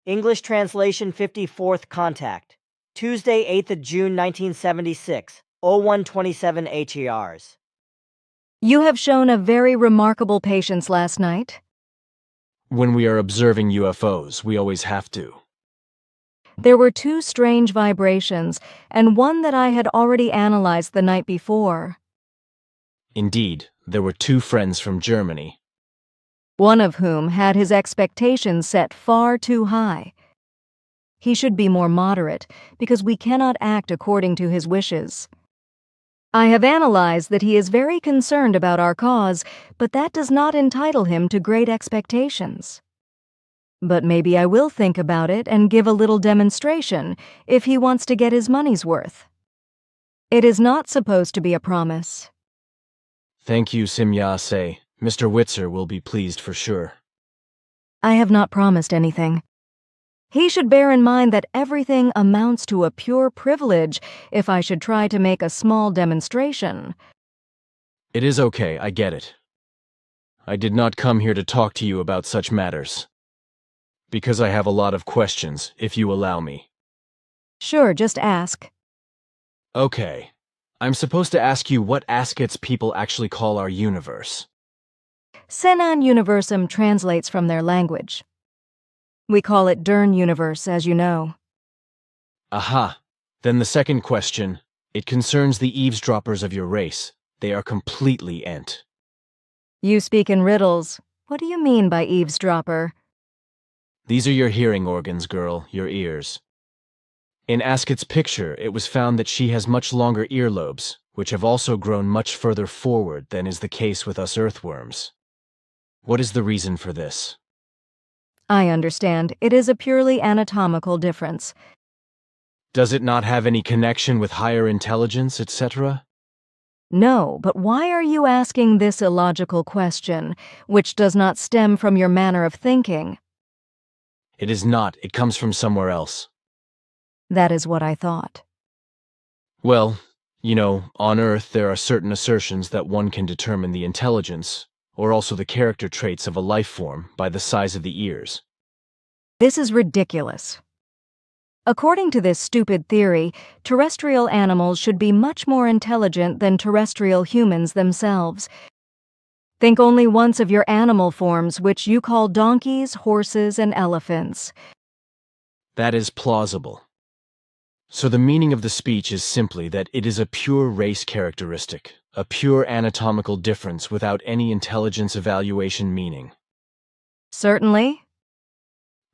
English translation 54th contact. Tuesday, 8th of June 1976, 0127 HERs. You have shown a very remarkable patience last night. When we are observing UFOs, we always have to. There were two strange vibrations, and one that I had already analyzed the night before. Indeed, there were two friends from Germany. One of whom had his expectations set far too high. He should be more moderate, because we cannot act according to his wishes. I have analyzed that he is very concerned about our cause, but that does not entitle him to great expectations. But maybe I will think about it and give a little demonstration if he wants to get his money's worth. It is not supposed to be a promise. Thank you, Simya-se. Mr. Witzer will be pleased for sure. I have not promised anything. He should bear in mind that everything amounts to a pure privilege if I should try to make a small demonstration. It is okay, I get it. I did not come here to talk to you about such matters. Because I have a lot of questions, if you allow me. Sure, just ask. Okay. I'm supposed to ask you what Askets people actually call our universe. Senan Universum translates from their language. We call it Dern Universe, as you know. Aha. Then the second question, it concerns the eavesdroppers of your race. They are completely ent. You speak in riddles. What do you mean by eavesdropper? These are your hearing organs, girl, your ears. In Asket's picture, it was found that she has much longer earlobes, which have also grown much further forward than is the case with us earthworms. What is the reason for this? I understand. It is a purely anatomical difference. Does it not have any connection with higher intelligence, etc.? No, but why are you asking this illogical question, which does not stem from your manner of thinking? It is not. It comes from somewhere else. That is what I thought. Well, you know, on Earth there are certain assertions that one can determine the intelligence, or also the character traits of a life form by the size of the ears. This is ridiculous. According to this stupid theory, terrestrial animals should be much more intelligent than terrestrial humans themselves. Think only once of your animal forms, which you call donkeys, horses, and elephants. That is plausible. So the meaning of the speech is simply that it is a pure race characteristic, a pure anatomical difference without any intelligence evaluation meaning. Certainly.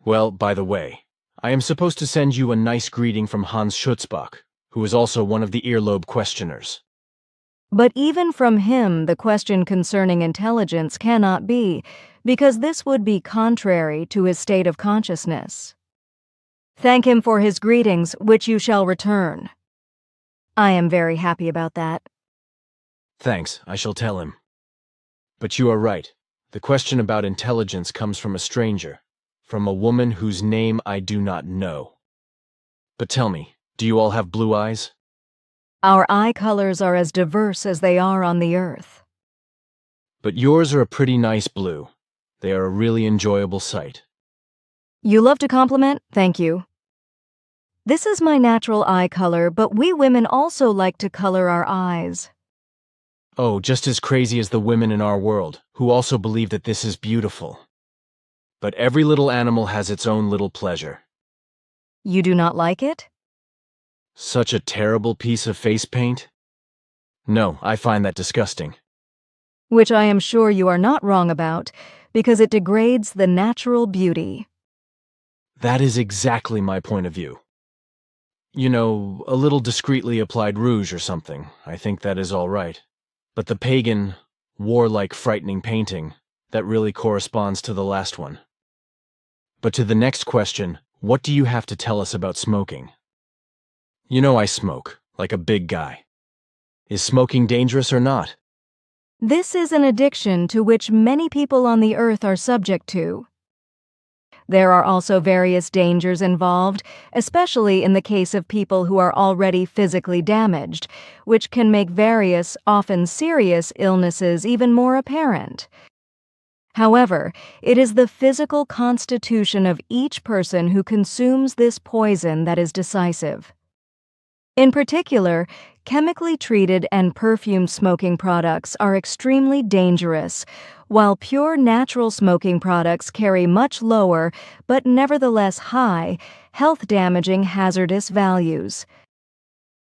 Well, by the way, I am supposed to send you a nice greeting from Hans Schutzbach, who is also one of the earlobe questioners. But even from him, the question concerning intelligence cannot be, because this would be contrary to his state of consciousness. Thank him for his greetings, which you shall return. I am very happy about that. Thanks, I shall tell him. But you are right. The question about intelligence comes from a stranger, from a woman whose name I do not know. But tell me, do you all have blue eyes? Our eye colors are as diverse as they are on the earth. But yours are a pretty nice blue. They are a really enjoyable sight. You love to compliment? Thank you. This is my natural eye color, but we women also like to color our eyes. Oh, just as crazy as the women in our world, who also believe that this is beautiful. But every little animal has its own little pleasure. You do not like it? Such a terrible piece of face paint? No, I find that disgusting. Which I am sure you are not wrong about, because it degrades the natural beauty. That is exactly my point of view. You know, a little discreetly applied rouge or something, I think that is all right. But the pagan, warlike, frightening painting, that really corresponds to the last one. But to the next question, what do you have to tell us about smoking? You know I smoke, like a big guy. Is smoking dangerous or not? This is an addiction to which many people on the earth are subject to. There are also various dangers involved, especially in the case of people who are already physically damaged, which can make various, often serious illnesses even more apparent. However, it is the physical constitution of each person who consumes this poison that is decisive. In particular, chemically treated and perfumed smoking products are extremely dangerous, while pure natural smoking products carry much lower, but nevertheless high, health-damaging hazardous values.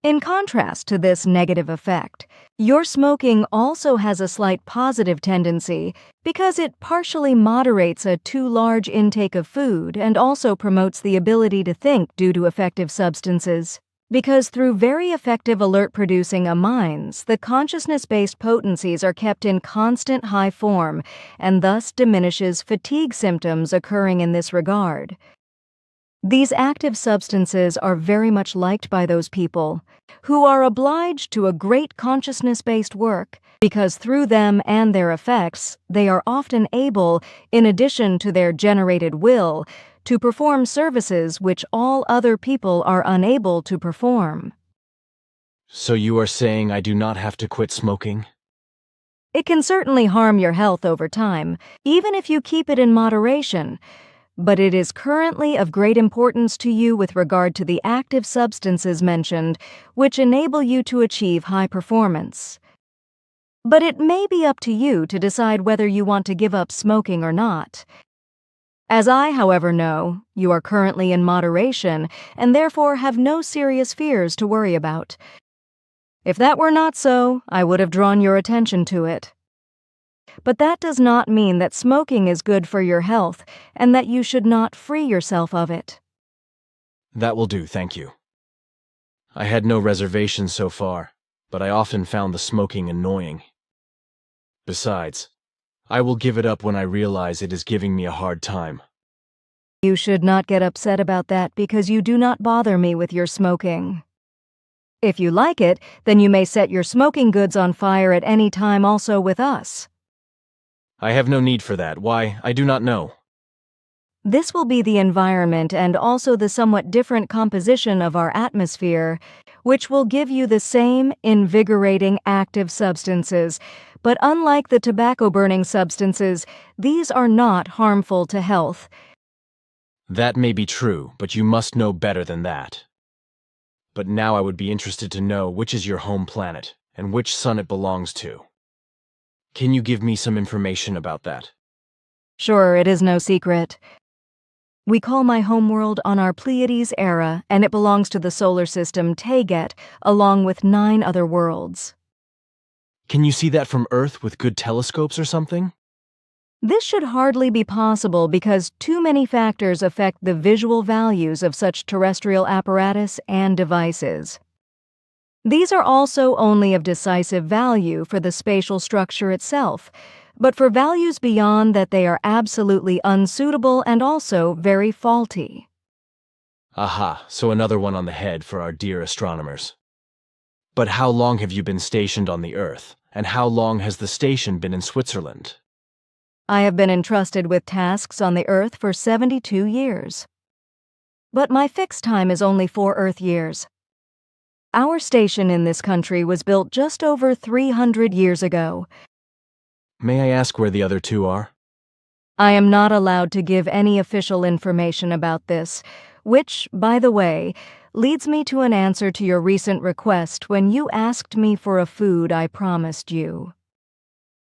In contrast to this negative effect, your smoking also has a slight positive tendency because it partially moderates a too large intake of food and also promotes the ability to think due to effective substances. Because through very effective alert-producing amines, the consciousness-based potencies are kept in constant high form and thus diminishes fatigue symptoms occurring in this regard. These active substances are very much liked by those people who are obliged to a great consciousness-based work because through them and their effects, they are often able, in addition to their generated will, to perform services which all other people are unable to perform. So you are saying I do not have to quit smoking? It can certainly harm your health over time, even if you keep it in moderation, but it is currently of great importance to you with regard to the active substances mentioned, which enable you to achieve high performance. But it may be up to you to decide whether you want to give up smoking or not. As I, however, know, you are currently in moderation and therefore have no serious fears to worry about. If that were not so, I would have drawn your attention to it. But that does not mean that smoking is good for your health and that you should not free yourself of it. That will do, thank you. I had no reservations so far, but I often found the smoking annoying. Besides, I will give it up when I realize it is giving me a hard time. You should not get upset about that because you do not bother me with your smoking. If you like it, then you may set your smoking goods on fire at any time also with us. I have no need for that. Why, I do not know. This will be the environment and also the somewhat different composition of our atmosphere, which will give you the same invigorating active substances, but unlike the tobacco-burning substances, these are not harmful to health. That may be true, but you must know better than that. But now I would be interested to know which is your home planet and which sun it belongs to. Can you give me some information about that? Sure, it is no secret. We call my homeworld on our Pleiades era, and it belongs to the solar system Taygete, along with 9 other worlds. Can you see that from Earth with good telescopes or something? This should hardly be possible because too many factors affect the visual values of such terrestrial apparatus and devices. These are also only of decisive value for the spatial structure itself, but for values beyond that they are absolutely unsuitable and also very faulty. Aha, so another one on the head for our dear astronomers. But how long have you been stationed on the Earth, and how long has the station been in Switzerland? I have been entrusted with tasks on the Earth for 72 years. But my fixed time is only 4 Earth years. Our station in this country was built just over 300 years ago. May I ask where the other 2 are? I am not allowed to give any official information about this, which, by the way, leads me to an answer to your recent request when you asked me for a food I promised you.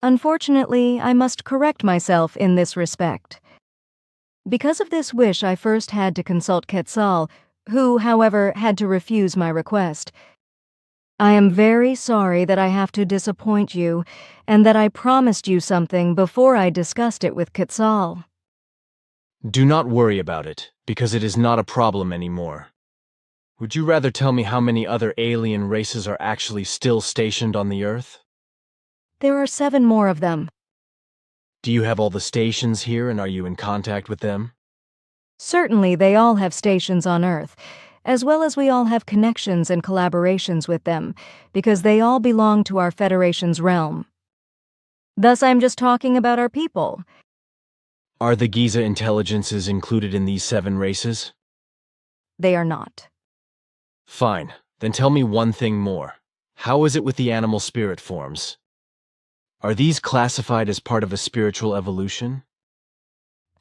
Unfortunately, I must correct myself in this respect. Because of this wish, I first had to consult Quetzal, who, however, had to refuse my request. I am very sorry that I have to disappoint you, and that I promised you something before I discussed it with Quetzal. Do not worry about it, because it is not a problem anymore. Would you rather tell me how many other alien races are actually still stationed on the Earth? There are 7 more of them. Do you have all the stations here, and are you in contact with them? Certainly they all have stations on Earth, as well as we all have connections and collaborations with them, because they all belong to our Federation's realm. Thus I'm just talking about our people. Are the Giza intelligences included in these 7 races? They are not. Fine, then tell me one thing more. How is it with the animal spirit forms? Are these classified as part of a spiritual evolution?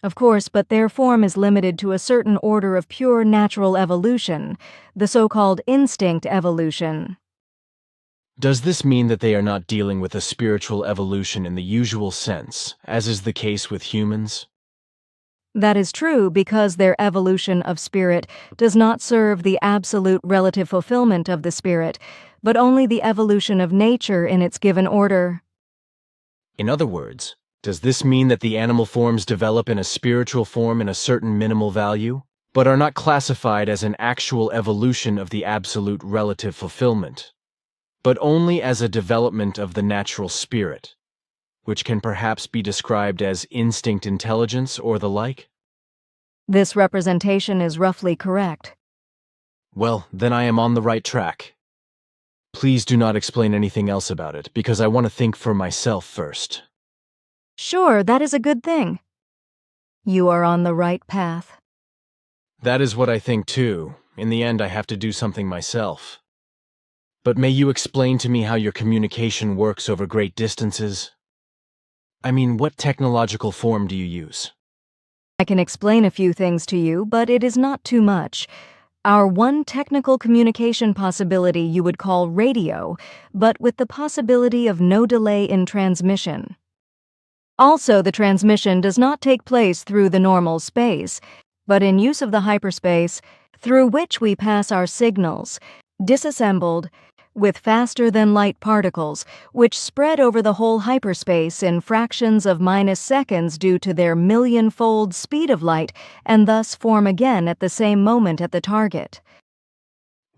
Of course, but their form is limited to a certain order of pure natural evolution, the so-called instinct evolution. Does this mean that they are not dealing with a spiritual evolution in the usual sense, as is the case with humans? That is true because their evolution of spirit does not serve the absolute relative fulfillment of the spirit, but only the evolution of nature in its given order. In other words, does this mean that the animal forms develop in a spiritual form in a certain minimal value, but are not classified as an actual evolution of the absolute relative fulfillment, but only as a development of the natural spirit, which can perhaps be described as instinct intelligence or the like? This representation is roughly correct. Well, then I am on the right track. Please do not explain anything else about it, because I want to think for myself first. Sure, that is a good thing. You are on the right path. That is what I think too. In the end, I have to do something myself. But may you explain to me how your communication works over great distances? I mean, what technological form do you use? I can explain a few things to you, but it is not too much. Our one technical communication possibility you would call radio, but with the possibility of no delay in transmission. Also, the transmission does not take place through the normal space, but in use of the hyperspace, through which we pass our signals, disassembled, with faster-than-light particles, which spread over the whole hyperspace in fractions of -seconds due to their million-fold speed of light, and thus form again at the same moment at the target.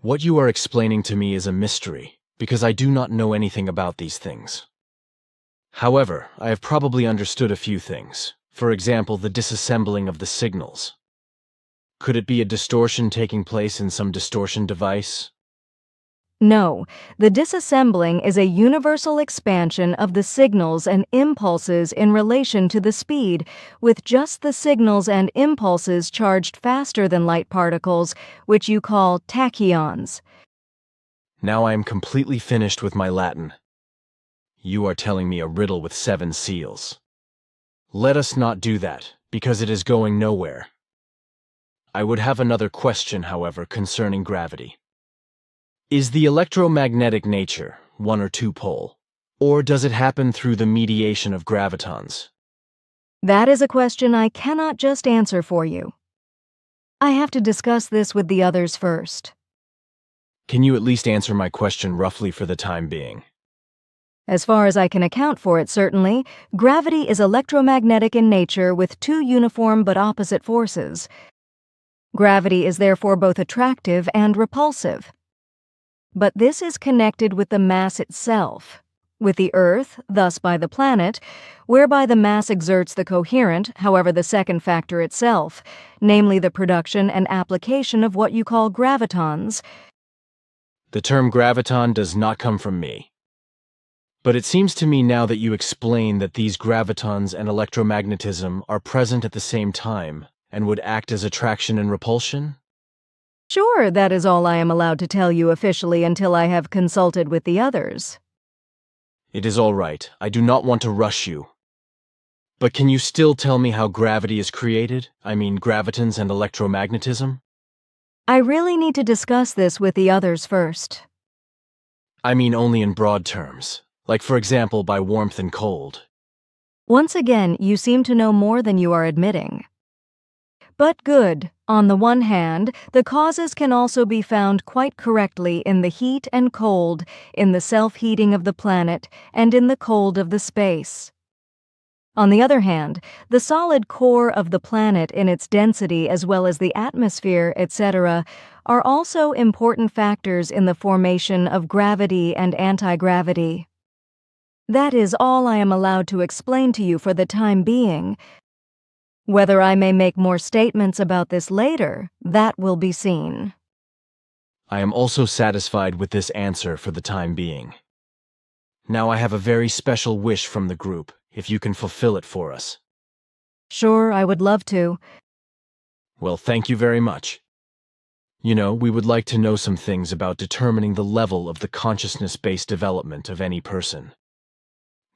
What you are explaining to me is a mystery, because I do not know anything about these things. However, I have probably understood a few things. For example, the disassembling of the signals. Could it be a distortion taking place in some distortion device? No, the disassembling is a universal expansion of the signals and impulses in relation to the speed, with just the signals and impulses charged faster than light particles, which you call tachyons. Now I am completely finished with my Latin. You are telling me a riddle with 7 seals. Let us not do that, because it is going nowhere. I would have another question, however, concerning gravity. Is the electromagnetic nature one or two pole, or does it happen through the mediation of gravitons? That is a question I cannot just answer for you. I have to discuss this with the others first. Can you at least answer my question roughly for the time being? As far as I can account for it, certainly, gravity is electromagnetic in nature with two uniform but opposite forces. Gravity is therefore both attractive and repulsive. But this is connected with the mass itself, with the Earth, thus by the planet, whereby the mass exerts the coherent, however the second factor itself, namely the production and application of what you call gravitons. The term graviton does not come from me. But it seems to me now that you explain that these gravitons and electromagnetism are present at the same time and would act as attraction and repulsion? Sure, that is all I am allowed to tell you officially until I have consulted with the others. It is all right. I do not want to rush you. But can you still tell me how gravity is created? I mean, gravitons and electromagnetism? I really need to discuss this with the others first. I mean only in broad terms, like for example by warmth and cold. Once again, you seem to know more than you are admitting. But good. On the one hand, the causes can also be found quite correctly in the heat and cold, in the self-heating of the planet, and in the cold of the space. On the other hand, the solid core of the planet in its density as well as the atmosphere, etc., are also important factors in the formation of gravity and anti-gravity. That is all I am allowed to explain to you for the time being. Whether I may make more statements about this later, that will be seen. I am also satisfied with this answer for the time being. Now I have a very special wish from the group, if you can fulfill it for us. Sure, I would love to. Well, thank you very much. You know, we would like to know some things about determining the level of the consciousness-based development of any person.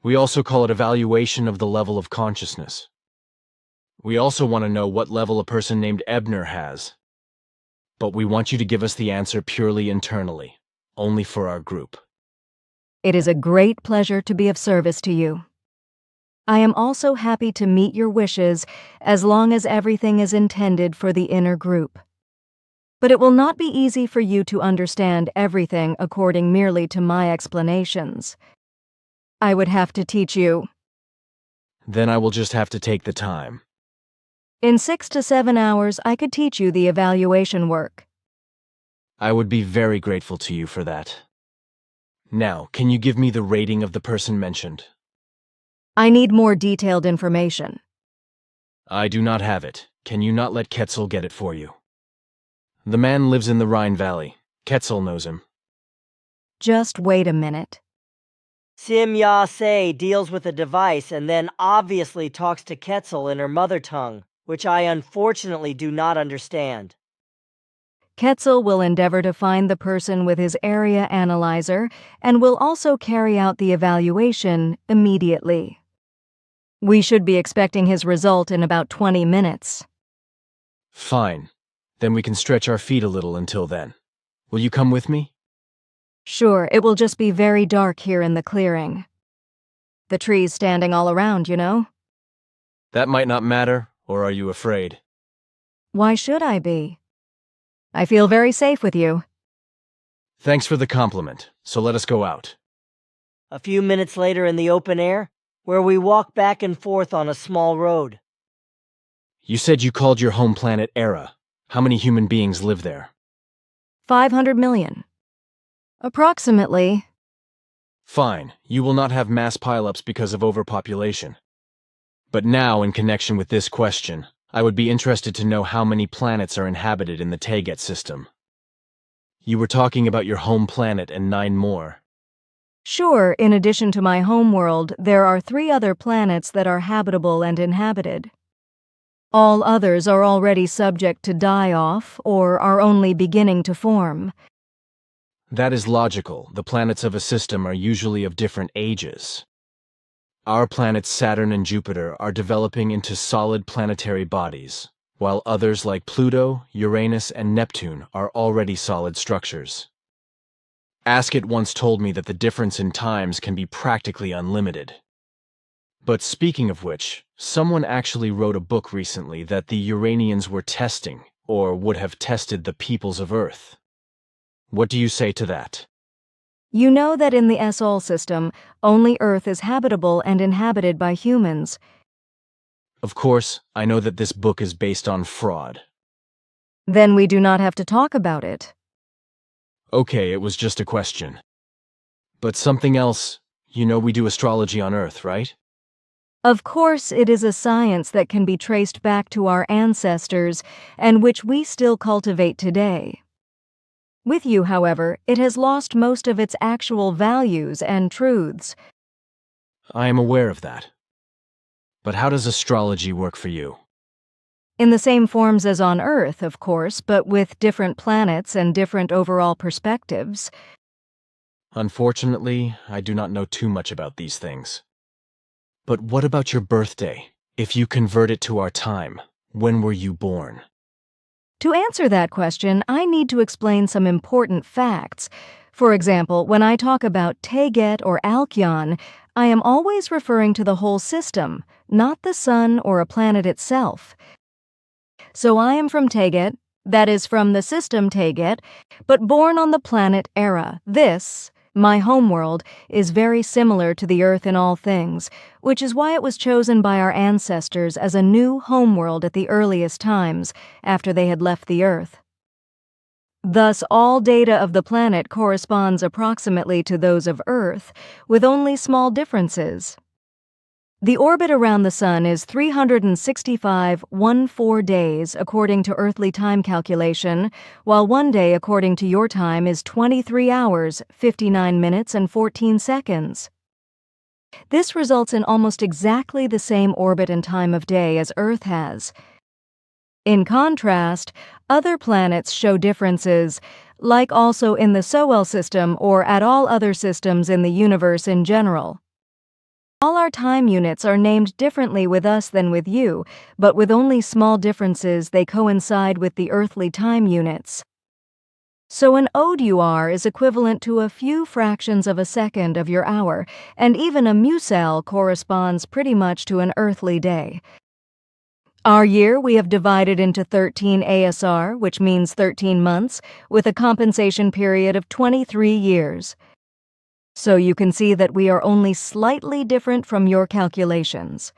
We also call it evaluation of the level of consciousness. We also want to know what level a person named Ebner has. But we want you to give us the answer purely internally, only for our group. It is a great pleasure to be of service to you. I am also happy to meet your wishes as long as everything is intended for the inner group. But it will not be easy for you to understand everything according merely to my explanations. I would have to teach you. Then I will just have to take the time. In 6 to 7 hours, I could teach you the evaluation work. I would be very grateful to you for that. Now, can you give me the rating of the person mentioned? I need more detailed information. I do not have it. Can you not let Quetzal get it for you? The man lives in the Rhine Valley. Quetzal knows him. Just wait a minute. Sim Ya Se deals with a device and then obviously talks to Quetzal in her mother tongue, which I unfortunately do not understand. Quetzal will endeavor to find the person with his area analyzer and will also carry out the evaluation immediately. We should be expecting his result in about 20 minutes. Fine. Then we can stretch our feet a little until then. Will you come with me? Sure, it will just be very dark here in the clearing. The trees standing all around, you know? That might not matter, or are you afraid? Why should I be? I feel very safe with you. Thanks for the compliment, so let us go out. A few minutes later in the open air, where we walk back and forth on a small road. You said you called your home planet Era. How many human beings live there? 500 million. Approximately. Fine, you will not have mass pileups because of overpopulation. But now, in connection with this question, I would be interested to know how many planets are inhabited in the Taygete system. You were talking about your home planet and 9 more. Sure, in addition to my homeworld, there are 3 other planets that are habitable and inhabited. All others are already subject to die-off or are only beginning to form. That is logical. The planets of a system are usually of different ages. Our planets Saturn and Jupiter are developing into solid planetary bodies, while others like Pluto, Uranus, and Neptune are already solid structures. Asket once told me that the difference in times can be practically unlimited. But speaking of which, someone actually wrote a book recently that the Uranians were testing, or would have tested the peoples of Earth. What do you say to that? You know that in the Sol system, only Earth is habitable and inhabited by humans. Of course, I know that this book is based on fraud. Then we do not have to talk about it. Okay, it was just a question. But something else, you know we do astrology on Earth, right? Of course, it is a science that can be traced back to our ancestors and which we still cultivate today. With you, however, it has lost most of its actual values and truths. I am aware of that. But how does astrology work for you? In the same forms as on Earth, of course, but with different planets and different overall perspectives. Unfortunately, I do not know too much about these things. But what about your birthday? If you convert it to our time, when were you born? To answer that question, I need to explain some important facts. For example, when I talk about Taygete or Alcyon, I am always referring to the whole system, not the sun or a planet itself. So I am from Taygete, that is from the system Taygete, but born on the planet Era. This, my homeworld, is very similar to the Earth in all things, which is why it was chosen by our ancestors as a new homeworld at the earliest times, after they had left the Earth. Thus, all data of the planet corresponds approximately to those of Earth, with only small differences. The orbit around the Sun is 365.14 days according to earthly time calculation, while 1 day according to your time is 23 hours, 59 minutes, and 14 seconds. This results in almost exactly the same orbit and time of day as Earth has. In contrast, other planets show differences, like also in the Sol system or at all other systems in the universe in general. All our time units are named differently with us than with you, but with only small differences they coincide with the earthly time units. So an ODUR is equivalent to a few fractions of a second of your hour, and even a musel corresponds pretty much to an earthly day. Our year we have divided into 13 ASR, which means 13 months, with a compensation period of 23 years. So you can see that we are only slightly different from your calculations.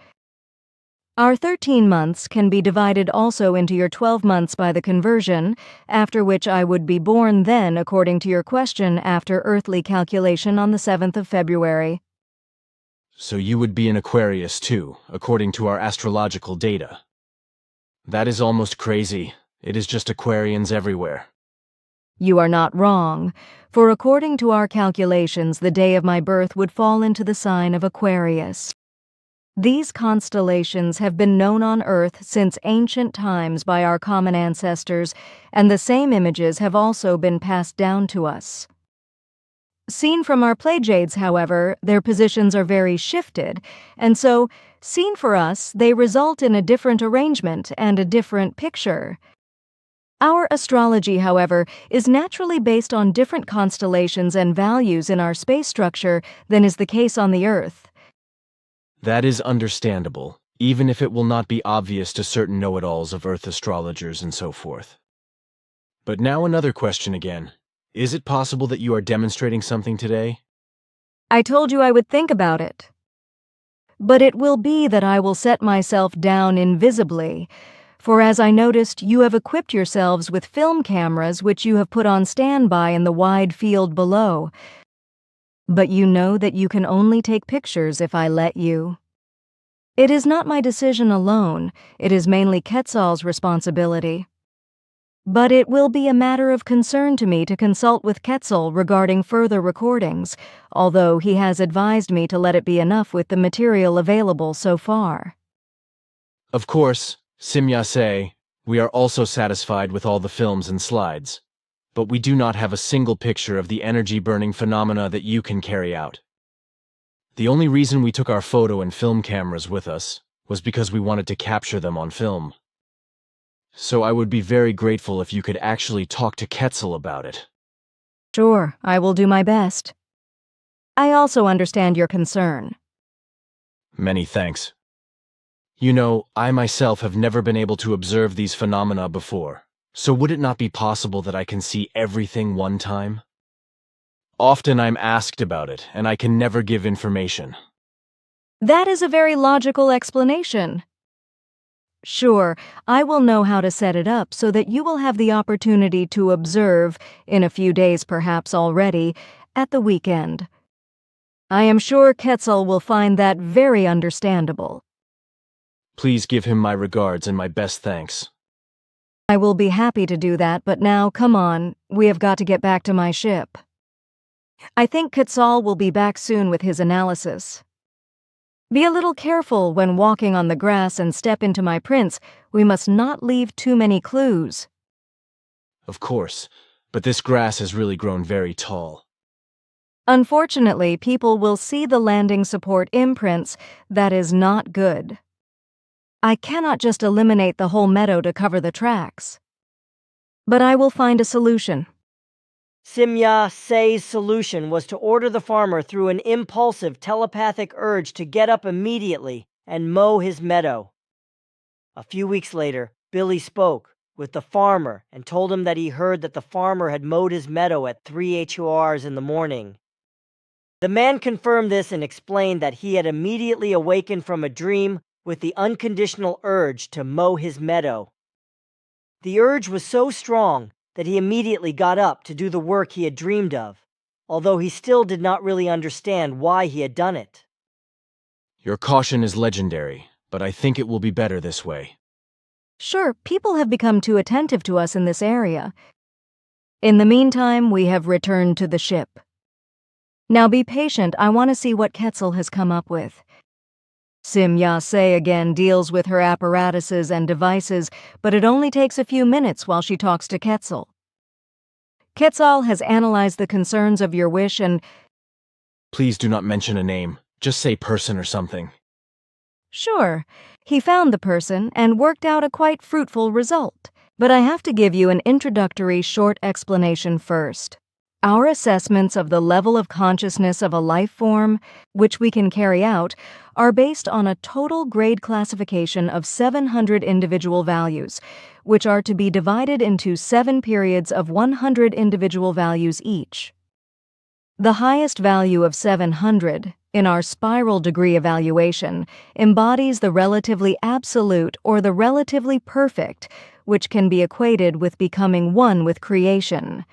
Our 13 months can be divided also into your 12 months by the conversion, after which I would be born then according to your question after earthly calculation on the 7th of February. So you would be an Aquarius too, according to our astrological data. That is almost crazy. It is just Aquarians everywhere. You are not wrong, for according to our calculations, the day of my birth would fall into the sign of Aquarius. These constellations have been known on Earth since ancient times by our common ancestors, and the same images have also been passed down to us. Seen from our Pleiades, however, their positions are very shifted, and so, seen for us, they result in a different arrangement and a different picture. Our astrology, however, is naturally based on different constellations and values in our space structure than is the case on the Earth. That is understandable, even if it will not be obvious to certain know-it-alls of Earth astrologers and so forth. But now another question again. Is it possible that you are demonstrating something today? I told you I would think about it. But it will be that I will set myself down invisibly, for as I noticed, you have equipped yourselves with film cameras which you have put on standby in the wide field below. But you know that you can only take pictures if I let you. It is not my decision alone, it is mainly Quetzal's responsibility. But it will be a matter of concern to me to consult with Quetzal regarding further recordings, although he has advised me to let it be enough with the material available so far. Of course, Simyase, we are also satisfied with all the films and slides, but we do not have a single picture of the energy-burning phenomena that you can carry out. The only reason we took our photo and film cameras with us was because we wanted to capture them on film. So I would be very grateful if you could actually talk to Quetzal about it. Sure, I will do my best. I also understand your concern. Many thanks. You know, I myself have never been able to observe these phenomena before, so would it not be possible that I can see everything one time? Often I'm asked about it, and I can never give information. That is a very logical explanation. Sure, I will know how to set it up so that you will have the opportunity to observe, in a few days perhaps already, at the weekend. I am sure Quetzal will find that very understandable. Please give him my regards and my best thanks. I will be happy to do that, but now, come on, we have got to get back to my ship. I think Quetzal will be back soon with his analysis. Be a little careful when walking on the grass and step into my prints. We must not leave too many clues. Of course, but this grass has really grown very tall. Unfortunately, people will see the landing support imprints. That is not good. I cannot just eliminate the whole meadow to cover the tracks. But I will find a solution. Simyase's solution was to order the farmer through an impulsive telepathic urge to get up immediately and mow his meadow. A few weeks later, Billy spoke with the farmer and told him that he heard that the farmer had mowed his meadow at 3 HORs in the morning. The man confirmed this and explained that he had immediately awakened from a dream with the unconditional urge to mow his meadow. The urge was so strong that he immediately got up to do the work he had dreamed of, although he still did not really understand why he had done it. Your caution is legendary, but I think it will be better this way. Sure, people have become too attentive to us in this area. In the meantime, we have returned to the ship. Now be patient, I want to see what Quetzal has come up with. Simyase again deals with her apparatuses and devices, but it only takes a few minutes while she talks to Quetzal. Quetzal has analyzed the concerns of your wish and... Please do not mention a name. Just say person or something. Sure, he found the person and worked out a quite fruitful result. But I have to give you an introductory short explanation first. Our assessments of the level of consciousness of a life form, which we can carry out, are based on a total grade classification of 700 individual values, which are to be divided into 7 periods of 100 individual values each. The highest value of 700, in our spiral degree evaluation, embodies the relatively absolute or the relatively perfect, which can be equated with becoming one with creation.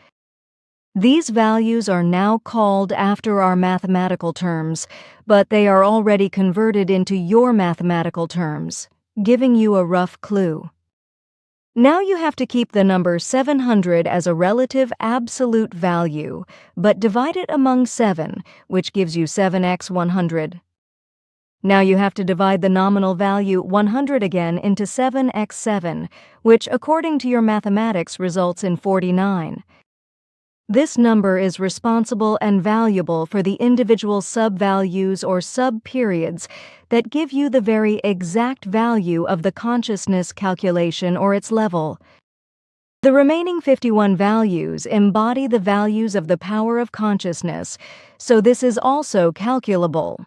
These values are now called after our mathematical terms, but they are already converted into your mathematical terms, giving you a rough clue. Now you have to keep the number 700 as a relative absolute value, but divide it among 7, which gives you 7x 100. Now you have to divide the nominal value 100 again into 7x 7, which according to your mathematics results in 49. This number is responsible and valuable for the individual sub-values or sub-periods that give you the very exact value of the consciousness calculation or its level. The remaining 51 values embody the values of the power of consciousness, so this is also calculable.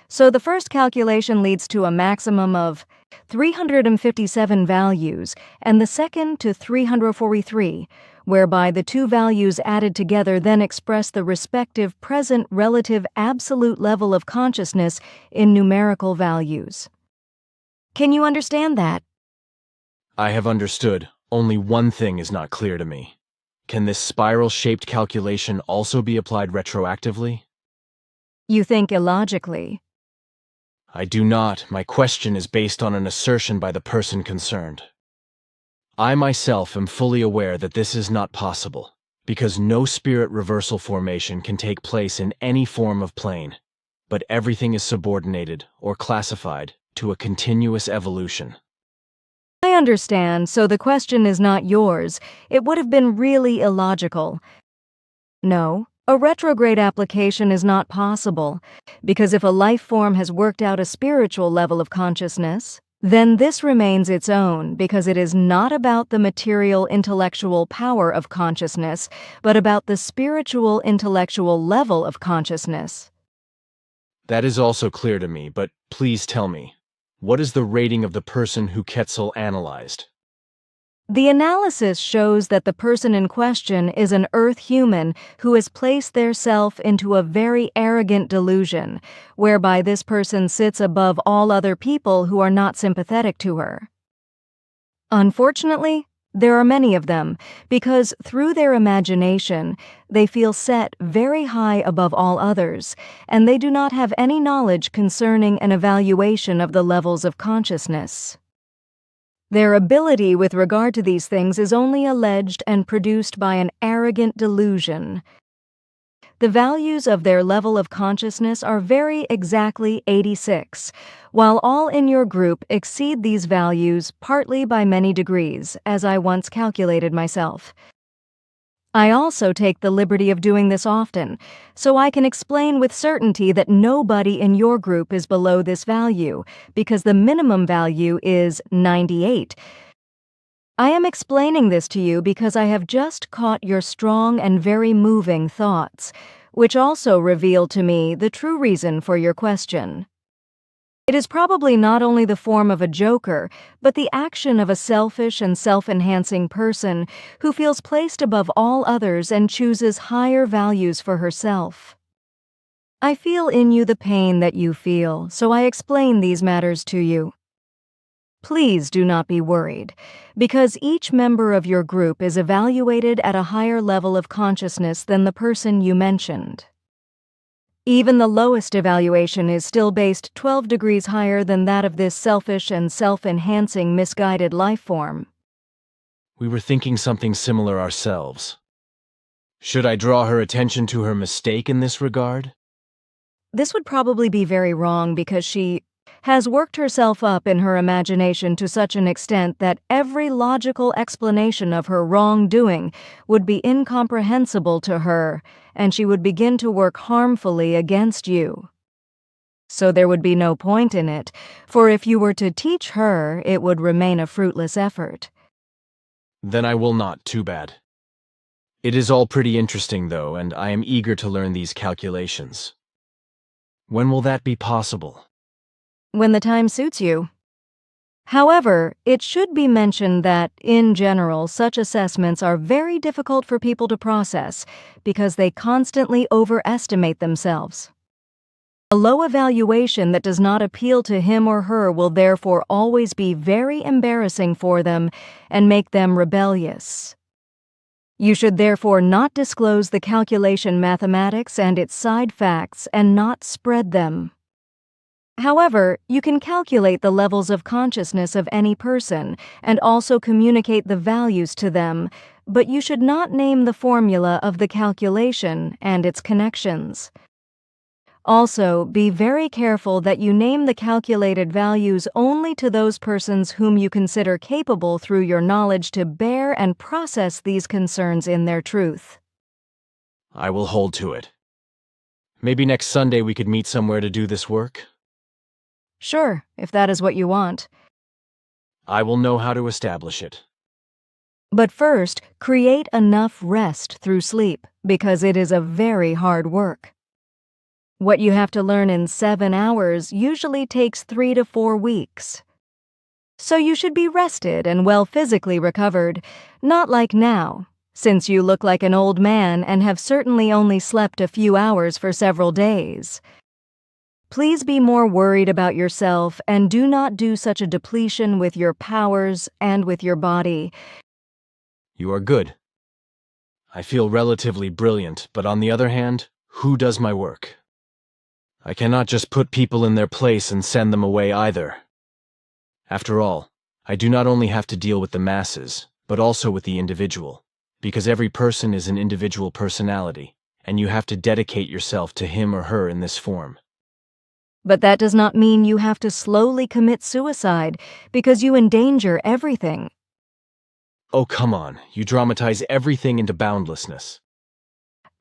So the first calculation leads to a maximum of 357 values and the second to 343, whereby the two values added together then express the respective present relative absolute level of consciousness in numerical values. Can you understand that? I have understood. Only one thing is not clear to me. Can this spiral-shaped calculation also be applied retroactively? You think illogically. I do not. My question is based on an assertion by the person concerned. I myself am fully aware that this is not possible, because no spirit reversal formation can take place in any form of plane, but everything is subordinated or classified to a continuous evolution. I understand, so the question is not yours. It would have been really illogical. No, a retrograde application is not possible, because if a life form has worked out a spiritual level of consciousness, then this remains its own because it is not about the material intellectual power of consciousness, but about the spiritual intellectual level of consciousness. That is also clear to me, but please tell me, what is the rating of the person who Quetzal analyzed? The analysis shows that the person in question is an Earth human who has placed their self into a very arrogant delusion, whereby this person sits above all other people who are not sympathetic to her. Unfortunately, there are many of them, because through their imagination, they feel set very high above all others, and they do not have any knowledge concerning an evaluation of the levels of consciousness. Their ability with regard to these things is only alleged and produced by an arrogant delusion. The values of their level of consciousness are very exactly 86, while all in your group exceed these values partly by many degrees, as I once calculated myself. I also take the liberty of doing this often, so I can explain with certainty that nobody in your group is below this value, because the minimum value is 98. I am explaining this to you because I have just caught your strong and very moving thoughts, which also reveal to me the true reason for your question. It is probably not only the form of a joker, but the action of a selfish and self-enhancing person who feels placed above all others and chooses higher values for herself. I feel in you the pain that you feel, so I explain these matters to you. Please do not be worried, because each member of your group is evaluated at a higher level of consciousness than the person you mentioned. Even the lowest evaluation is still based 12 degrees higher than that of this selfish and self-enhancing misguided life form. We were thinking something similar ourselves. Should I draw her attention to her mistake in this regard? This would probably be very wrong because she has worked herself up in her imagination to such an extent that every logical explanation of her wrongdoing would be incomprehensible to her, and she would begin to work harmfully against you. so there would be no point in it, for if you were to teach her, it would remain a fruitless effort. Then I will not, too bad. It is all pretty interesting, though, and I am eager to learn these calculations. When will that be possible? When the time suits you. However, it should be mentioned that, in general, such assessments are very difficult for people to process because they constantly overestimate themselves. A low evaluation that does not appeal to him or her will therefore always be very embarrassing for them and make them rebellious. You should therefore not disclose the calculation mathematics and its side facts and not spread them. However, you can calculate the levels of consciousness of any person and also communicate the values to them, but you should not name the formula of the calculation and its connections. Also, be very careful that you name the calculated values only to those persons whom you consider capable through your knowledge to bear and process these concerns in their truth. I will hold to it. Maybe next Sunday we could meet somewhere to do this work? Sure, if that is what you want. I will know how to establish it. But first, create enough rest through sleep, because it is a very hard work. What you have to learn in 7 hours usually takes 3 to 4 weeks. So you should be rested and well physically recovered, not like now, since you look like an old man and have certainly only slept a few hours for several days. Please be more worried about yourself and do not do such a depletion with your powers and with your body. You are good. I feel relatively brilliant, but on the other hand, who does my work? I cannot just put people in their place and send them away either. After all, I do not only have to deal with the masses, but also with the individual, because every person is an individual personality, and you have to dedicate yourself to him or her in this form. But that does not mean you have to slowly commit suicide, because you endanger everything. Oh, come on, you dramatize everything into boundlessness.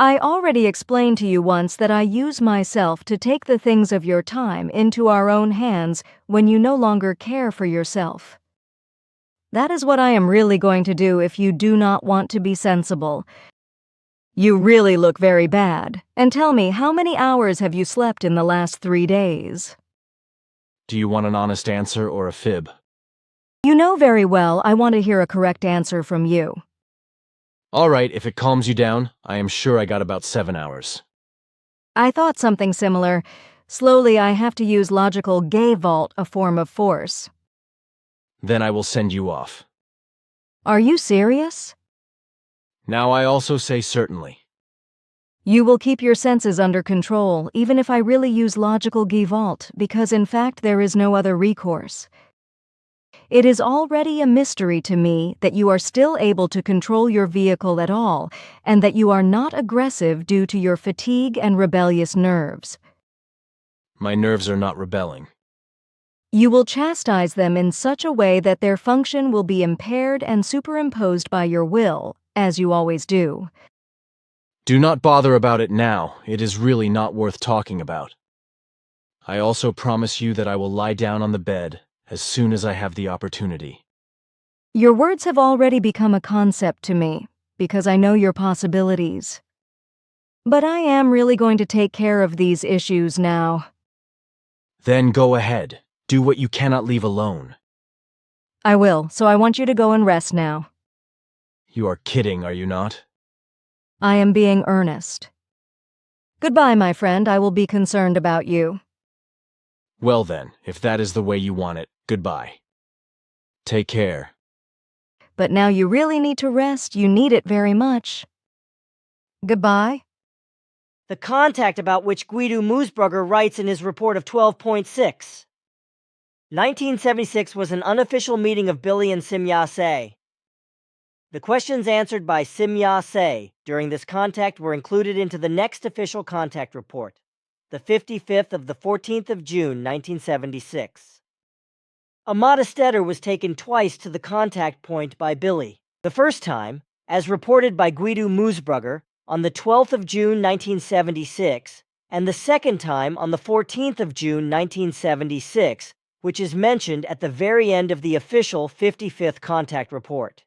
I already explained to you once that I use myself to take the things of your time into our own hands when you no longer care for yourself. That is what I am really going to do if you do not want to be sensible. You really look very bad, and tell me, how many hours have you slept in the last 3 days? Do you want an honest answer or a fib? You know very well I want to hear a correct answer from you. All right, if it calms you down, I am sure I got about 7 hours. I thought something similar. Slowly I have to use logical gay vault, a form of force. Then I will send you off. Are you serious? Now I also say certainly. You will keep your senses under control, even if I really use logical gay vault, because in fact there is no other recourse. It is already a mystery to me that you are still able to control your vehicle at all, and that you are not aggressive due to your fatigue and rebellious nerves. My nerves are not rebelling. You will chastise them in such a way that their function will be impaired and superimposed by your will, as you always do. Do not bother about it now. It is really not worth talking about. I also promise you that I will lie down on the bed as soon as I have the opportunity. Your words have already become a concept to me, because I know your possibilities. But I am really going to take care of these issues now. Then go ahead. Do what you cannot leave alone. I will, so I want you to go and rest now. You are kidding, are you not? I am being earnest. Goodbye, my friend. I will be concerned about you. Well then, if that is the way you want it, goodbye. Take care. But now you really need to rest. You need it very much. Goodbye. The contact about which Guido Moosbrugger writes in his report of 12.6. 1976 was an unofficial meeting of Billy and Simya-se. The questions answered by Simya-se during this contact were included into the next official contact report, the 55th of the 14th of June, 1976. A Modestetter was taken twice to the contact point by Billy. The first time, as reported by Guido Moosbrugger, on the 12th of June, 1976, and the second time on the 14th of June 1976, which is mentioned at the very end of the official 55th contact report.